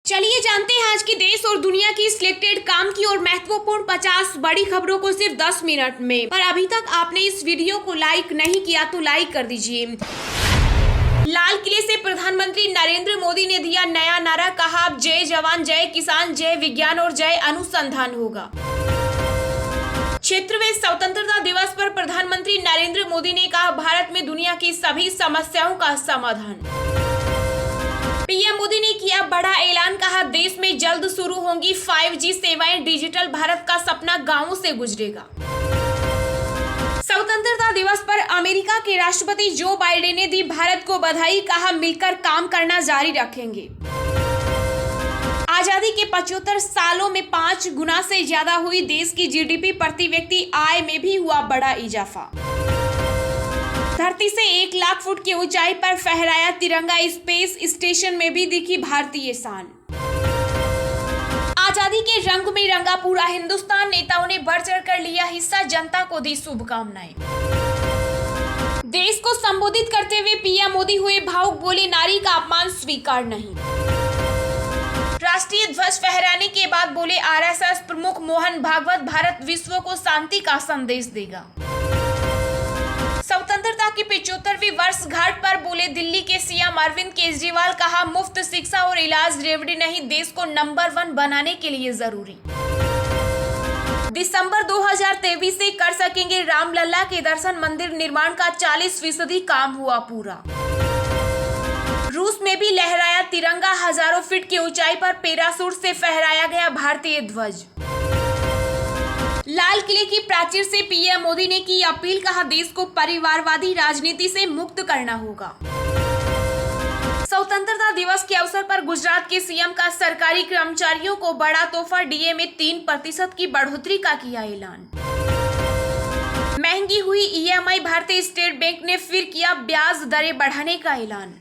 चलिए जानते हैं आज की देश और दुनिया की सिलेक्टेड काम की और महत्वपूर्ण 50 बड़ी खबरों को सिर्फ 10 मिनट में। पर अभी तक आपने इस वीडियो को लाइक नहीं किया तो लाइक कर दीजिए। लाल किले से प्रधानमंत्री नरेंद्र मोदी ने दिया नया नारा, कहा अब जय जवान जय किसान जय विज्ञान और जय अनुसंधान होगा। क्षेत्रव्यापी स्वतंत्रता दिवस पर प्रधानमंत्री नरेंद्र मोदी ने कहा भारत में दुनिया की सभी समस्याओं का समाधान। पीएम मोदी ने किया बड़ा ऐलान, कहा देश में जल्द शुरू होंगी 5G सेवाएं, डिजिटल भारत का सपना गांवों से गुजरेगा। स्वतंत्रता दिवस पर अमेरिका के राष्ट्रपति जो बाइडेन ने दी भारत को बधाई, कहा मिलकर काम करना जारी रखेंगे। आजादी के 75 सालों में 5 गुना से ज्यादा हुई देश की जीडीपी, प्रति व्यक्ति आय में भी हुआ बड़ा इजाफा। धरती से 1 लाख फुट की ऊंचाई पर फहराया तिरंगा, स्पेस स्टेशन में भी दिखी भारतीय शान। आजादी के रंग में रंगा पूरा हिंदुस्तान, नेताओं ने बढ़ चढ़ कर लिया हिस्सा, जनता को दी शुभकामनाएं। देश को संबोधित करते हुए पीएम मोदी हुए भावुक, बोले नारी का अपमान स्वीकार नहीं। राष्ट्रीय ध्वज फहराने के बाद बोले आरएसएस प्रमुख मोहन भागवत, भारत विश्व को शांति का संदेश देगा। स्वतंत्रता की 75वीं वर्षगांठ पर बोले दिल्ली के सीएम अरविंद केजरीवाल, कहा मुफ्त शिक्षा और इलाज रेवड़ी नहीं, देश को नंबर 1 बनाने के लिए जरूरी। दिसंबर 2023 से कर सकेंगे रामलला के दर्शन, मंदिर निर्माण का 40% काम हुआ पूरा। रूस में भी लहराया तिरंगा, हजारों फीट की ऊंचाई पर पैराशूट से फहराया गया भारतीय ध्वज। लाल किले की प्राचीर से पीएम मोदी ने की अपील, कहा देश को परिवारवादी राजनीति से मुक्त करना होगा। स्वतंत्रता दिवस के अवसर पर गुजरात के सीएम का सरकारी कर्मचारियों को बड़ा तोहफा, डीए में 3% की बढ़ोतरी का किया ऐलान। महंगी हुई ईएमआई, भारतीय स्टेट बैंक ने फिर किया ब्याज दरें बढ़ाने का ऐलान।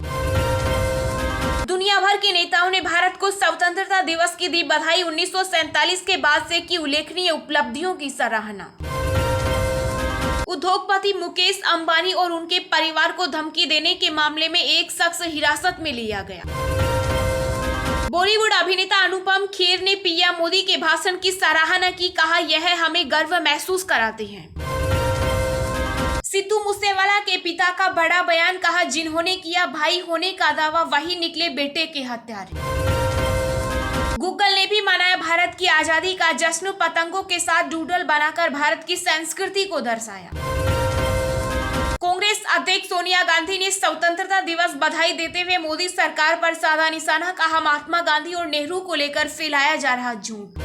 दुनिया भर के नेताओं ने भारत को स्वतंत्रता दिवस की दी बधाई, 1947 के बाद से की उल्लेखनीय उपलब्धियों की सराहना। उद्योगपति मुकेश अंबानी और उनके परिवार को धमकी देने के मामले में एक शख्स हिरासत में लिया गया। बॉलीवुड अभिनेता अनुपम खेर ने पीएम मोदी के भाषण की सराहना की, कहा यह हमें गर्व महसूस कराते हैं। सिद्धू मूसेवाला के पिता का बड़ा बयान, कहा जिन्होंने किया भाई होने का दावा वही निकले बेटे के हत्यारे। गूगल ने भी मनाया भारत की आजादी का जश्न, पतंगों के साथ डूडल बनाकर भारत की संस्कृति को दर्शाया। कांग्रेस अध्यक्ष सोनिया गांधी ने स्वतंत्रता दिवस बधाई देते हुए मोदी सरकार पर साधा निशाना, कहा महात्मा गांधी और नेहरू को लेकर फैलाया जा रहा झूठ।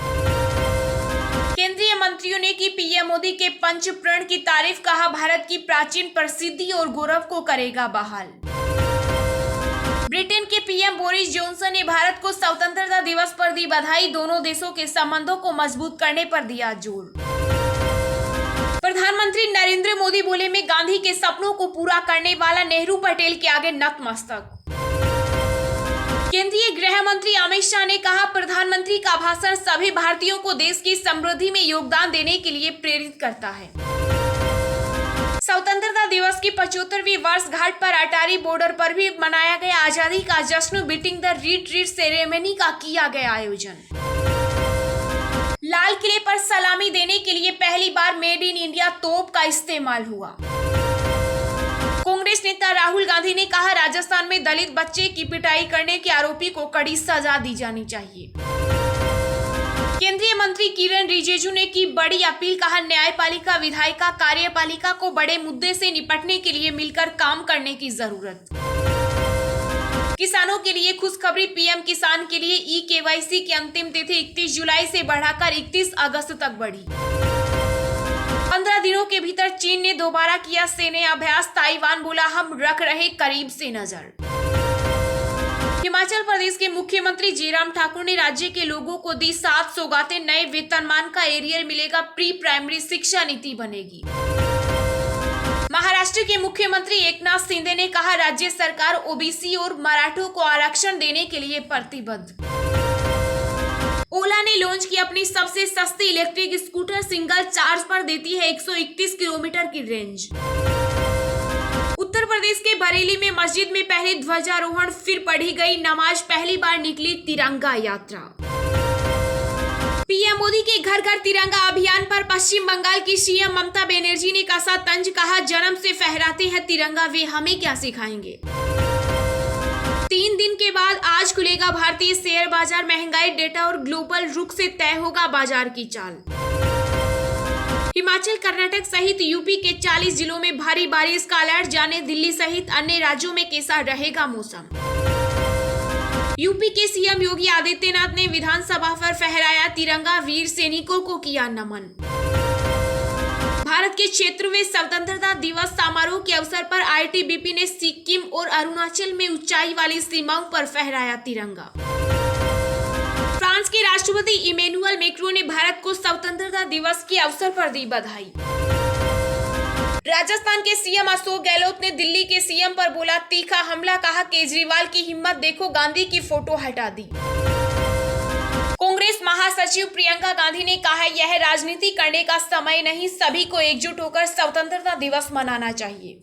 केंद्रीय मंत्रियों ने की पीएम मोदी के पंच प्रण की तारीफ, कहा भारत की प्राचीन प्रसिद्धि और गौरव को करेगा बहाल। ब्रिटेन के पीएम बोरिस जॉनसन ने भारत को स्वतंत्रता दिवस पर दी बधाई, दोनों देशों के संबंधों को मजबूत करने पर दिया जोर। प्रधानमंत्री नरेंद्र मोदी बोले मैं गांधी के सपनों को पूरा करने वाला, नेहरू पटेल के आगे नतमस्तक। केंद्रीय गृह मंत्री अमित शाह ने कहा प्रधानमंत्री का भाषण सभी भारतीयों को देश की समृद्धि में योगदान देने के लिए प्रेरित करता है। स्वतंत्रता दिवस की 75वीं वर्षगांठ पर अटारी बॉर्डर पर भी मनाया गया आजादी का जश्न, बीटिंग द रिट्रीट सेरेमनी का किया गया आयोजन। लाल किले पर सलामी देने के लिए पहली बार मेड इन इंडिया तोप का इस्तेमाल हुआ। कांग्रेस नेता राहुल गांधी ने कहा राजस्थान में दलित बच्चे की पिटाई करने के आरोपी को कड़ी सजा दी जानी चाहिए। केंद्रीय मंत्री किरण रिजिजू ने की बड़ी अपील, कहा न्यायपालिका विधायिका कार्यपालिका को बड़े मुद्दे से निपटने के लिए मिलकर काम करने की जरूरत। किसानों के लिए खुशखबरी, पीएम किसान के लिए ई-केवाईसी की अंतिम तिथि 31 जुलाई से बढ़ाकर 31 अगस्त तक बढ़ी। 15 दिनों के भीतर चीन ने दोबारा किया सैन्य अभ्यास, ताइवान बोला हम रख रहे करीब से नजर। हिमाचल प्रदेश के मुख्यमंत्री जयराम ठाकुर ने राज्य के लोगों को दी 7 सौगातें, नए वेतनमान का एरियर मिलेगा, प्री प्राइमरी शिक्षा नीति बनेगी। महाराष्ट्र के मुख्यमंत्री एकनाथ शिंदे ने कहा राज्य सरकार ओबीसी और मराठों को आरक्षण देने के लिए प्रतिबद्ध। ओला ने लॉन्च की अपनी सबसे सस्ती इलेक्ट्रिक स्कूटर, सिंगल चार्ज पर देती है 131 किलोमीटर की रेंज। उत्तर प्रदेश के बरेली में मस्जिद में पहले ध्वजारोहण, फिर पढ़ी गई नमाज, पहली बार निकली तिरंगा यात्रा। पीएम मोदी के घर घर तिरंगा अभियान पर पश्चिम बंगाल की सीएम ममता बनर्जी ने कसा तंज, कहा जन्म से फहराते हैं तिरंगा, वे हमें क्या सिखाएंगे। 3 दिन के बाद आज खुलेगा भारतीय शेयर बाजार, महंगाई डेटा और ग्लोबल रुख से तय होगा बाजार की चाल। हिमाचल, कर्नाटक सहित यूपी के 40 जिलों में भारी बारिश का अलर्ट, जाने दिल्ली सहित अन्य राज्यों में कैसा रहेगा मौसम। यूपी के सीएम योगी आदित्यनाथ ने विधानसभा पर फहराया तिरंगा, वीर सैनिकों को किया नमन। भारत के 76वें स्वतंत्रता दिवस समारोह के अवसर पर आईटीबीपी ने सिक्किम और अरुणाचल में ऊंचाई वाली सीमाओं पर फहराया तिरंगा। फ्रांस के राष्ट्रपति इमैनुअल मैक्रों ने भारत को स्वतंत्रता दिवस के अवसर पर दी बधाई। राजस्थान के सीएम अशोक गहलोत ने दिल्ली के सीएम पर बोला तीखा हमला, कहा केजरीवाल की हिम्मत देखो, गांधी की फोटो हटा दी। कांग्रेस महासचिव प्रियंका गांधी ने कहा यह राजनीति करने का समय नहीं, सभी को एकजुट होकर स्वतंत्रता दिवस मनाना चाहिए।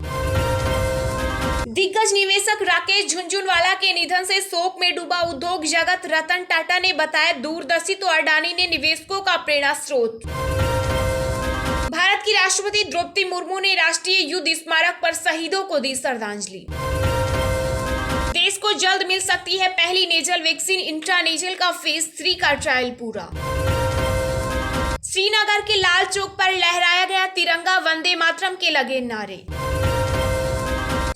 दिग्गज निवेशक राकेश झुनझुनवाला के निधन से शोक में डूबा उद्योग जगत, रतन टाटा ने बताया दूरदर्शी तो अडानी ने निवेशकों का प्रेरणा स्रोत। भारत की राष्ट्रपति द्रौपदी मुर्मू ने राष्ट्रीय युद्ध स्मारक पर शहीदों को दी श्रद्धांजलि। देश को जल्द मिल सकती है पहली नेजल वैक्सीन, इंट्रानेजल का फेज 3 का ट्रायल पूरा। श्रीनगर के लाल चौक पर लहराया गया तिरंगा, वंदे मातरम के लगे नारे।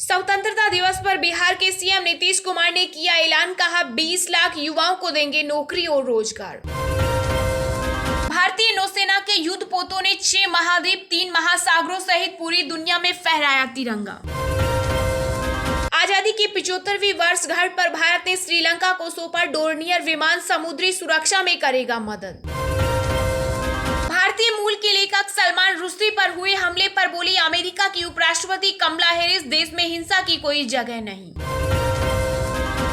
स्वतंत्रता दिवस पर बिहार के सीएम नीतीश कुमार ने किया ऐलान, कहा 20 लाख युवाओं को देंगे नौकरी और रोजगार। भारतीय नौसेना के युद्ध पोतों ने 6 महाद्वीप, 3 महासागरों सहित पूरी दुनिया में फहराया तिरंगा। आजादी की 75वीं वर्षगांठ पर भारत ने श्रीलंका को सौंपा डोर्नियर विमान, समुद्री सुरक्षा में करेगा मदद। भारतीय मूल के लेखक सलमान रुश्दी पर हुए हमले पर बोली अमेरिका की उपराष्ट्रपति कमला हैरिस, देश में हिंसा की कोई जगह नहीं।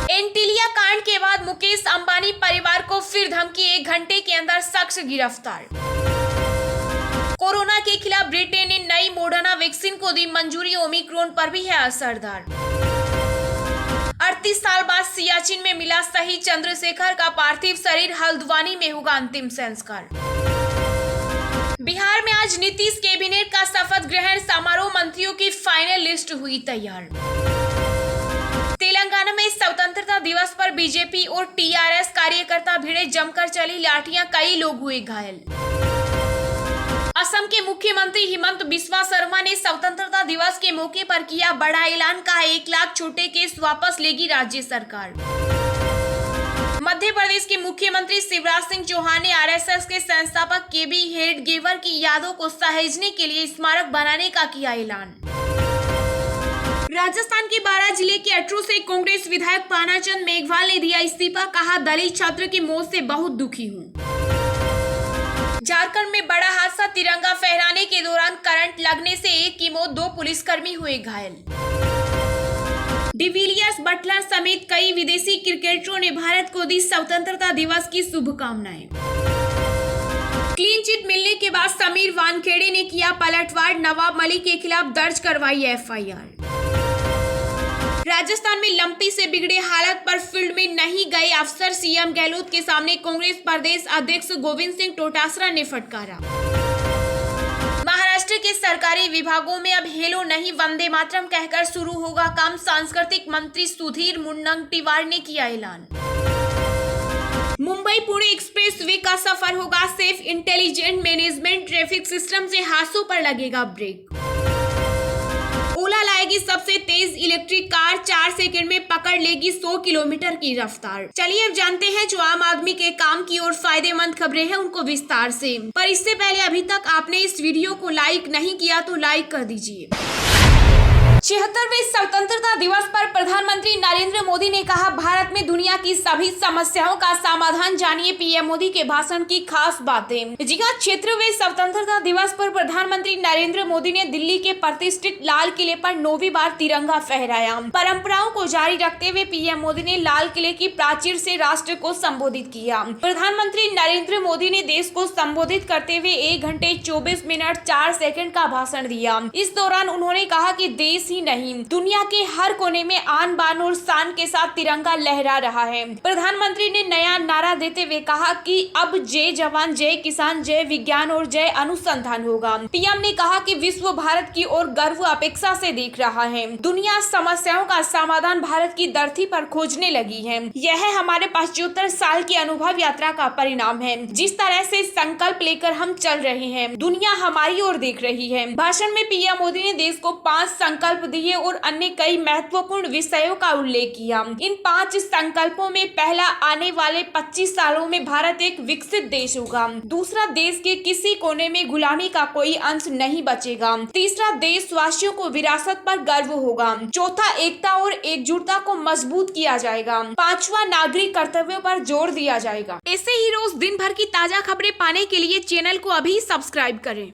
एंटीलिया कांड के बाद मुकेश अंबानी परिवार को फिर धमकी, 1 घंटे के अंदर शख्स गिरफ्तार। कोरोना के खिलाफ ब्रिटेन ने नई मॉडर्ना वैक्सीन को दी मंजूरी, ओमिक्रॉन पर भी है असरदार। 38 साल बाद सियाचिन में मिला शहीद चंद्रशेखर का पार्थिव शरीर, हल्द्वानी में होगा अंतिम संस्कार। बिहार में आज नीतीश कैबिनेट का शपथ ग्रहण समारोह, मंत्रियों की फाइनल लिस्ट हुई तैयार। तेलंगाना में स्वतंत्रता दिवस पर बीजेपी और टीआरएस कार्यकर्ता भिड़े, जमकर चली लाठियां, कई लोग हुए घायल। असम के मुख्यमंत्री हिमंत बिस्वा शर्मा ने स्वतंत्रता दिवस के मौके पर किया बड़ा ऐलान, कहा 1 लाख छोटे केस वापस लेगी राज्य सरकार। मध्य प्रदेश के मुख्यमंत्री शिवराज सिंह चौहान ने आरएसएस के संस्थापक केबी हेडगेवर की यादों को सहेजने के लिए स्मारक बनाने का किया ऐलान। राजस्थान के 12 जिले के अटरू से कांग्रेस विधायक पानाचंद मेघवाल ने दिया इस्तीफा, कहा दलित छात्र की मौत से बहुत दुखी हूँ। झारखंड में बड़ा हादसा, तिरंगा फहराने के दौरान करंट लगने से एक की मौत, 2 पुलिसकर्मी हुए घायल। डिविलियर्स, बटलर समेत कई विदेशी क्रिकेटरों ने भारत को दी स्वतंत्रता दिवस की शुभकामनाएं। क्लीन चिट मिलने के बाद समीर वानखेड़े ने किया पलटवार, नवाब मलिक के खिलाफ दर्ज करवाई एफआईआर। राजस्थान में लंपी से बिगड़े हालत पर फील्ड में नहीं गए अफसर, सीएम गहलोत के सामने कांग्रेस प्रदेश अध्यक्ष गोविंद सिंह डोटासरा ने फटकारा। महाराष्ट्र के सरकारी विभागों में अब हेलो नहीं, वंदे मातरम कहकर शुरू होगा काम, सांस्कृतिक मंत्री सुधीर मुनगंटीवार ने किया ऐलान। मुंबई पुणे एक्सप्रेस वे का सफर होगा safe, intelligent management traffic system से हादसों पर लगेगा ब्रेक। ओला लाएगी सबसे तेज इलेक्ट्रिक कार, 4 सेकंड में पकड़ लेगी 100 किलोमीटर की रफ्तार। चलिए अब जानते हैं जो आम आदमी के काम की और फायदेमंद खबरें हैं उनको विस्तार से। पर इससे पहले अभी तक आपने इस वीडियो को लाइक नहीं किया तो लाइक कर दीजिए। 76वें स्वतंत्रता दिवस पर प्रधानमंत्री नरेंद्र मोदी ने कहा भारत में दुनिया की सभी समस्याओं का समाधान, जानिए पीएम मोदी के भाषण की खास बातें। जी हां, 76वें स्वतंत्रता दिवस पर प्रधानमंत्री नरेंद्र मोदी ने दिल्ली के प्रतिष्ठित लाल किले पर 9वीं बार तिरंगा फहराया। परंपराओं को जारी रखते हुए पीएम मोदी ने लाल किले की प्राचीर से राष्ट्र को संबोधित किया। प्रधानमंत्री नरेंद्र मोदी ने देश को संबोधित करते हुए 1 घंटे 24 मिनट 4 सेकंड का भाषण दिया। इस दौरान उन्होंने कहा कि देश ही ही नहीं दुनिया के हर कोने में आन बान और शान के साथ तिरंगा लहरा रहा है। प्रधानमंत्री ने नया नारा देते हुए कहा कि अब जय जवान, जय किसान, जय विज्ञान और जय अनुसंधान होगा। पीएम ने कहा कि विश्व भारत की ओर गर्व अपेक्षा से देख रहा है। दुनिया समस्याओं का समाधान भारत की धरती पर खोजने लगी है। यह हमारे 75 साल की अनुभव यात्रा का परिणाम है। जिस तरह से संकल्प लेकर हम चल रहे हैं, दुनिया हमारी ओर देख रही है। भाषण में पीएम मोदी ने देश को 5 संकल्प दिए और अन्य कई महत्वपूर्ण विषयों का उल्लेख किया। इन 5 संकल्पों में पहला, आने वाले 25 सालों में भारत एक विकसित देश होगा। दूसरा, देश के किसी कोने में गुलामी का कोई अंश नहीं बचेगा। तीसरा, देशवासियों को विरासत पर गर्व होगा। चौथा, एकता और एकजुटता को मजबूत किया जाएगा। पांचवा, नागरिक कर्तव्यों पर जोर दिया जाएगा। ऐसे ही रोज दिन भर की ताजा खबरें पाने के लिए चैनल को अभी सब्सक्राइब करें।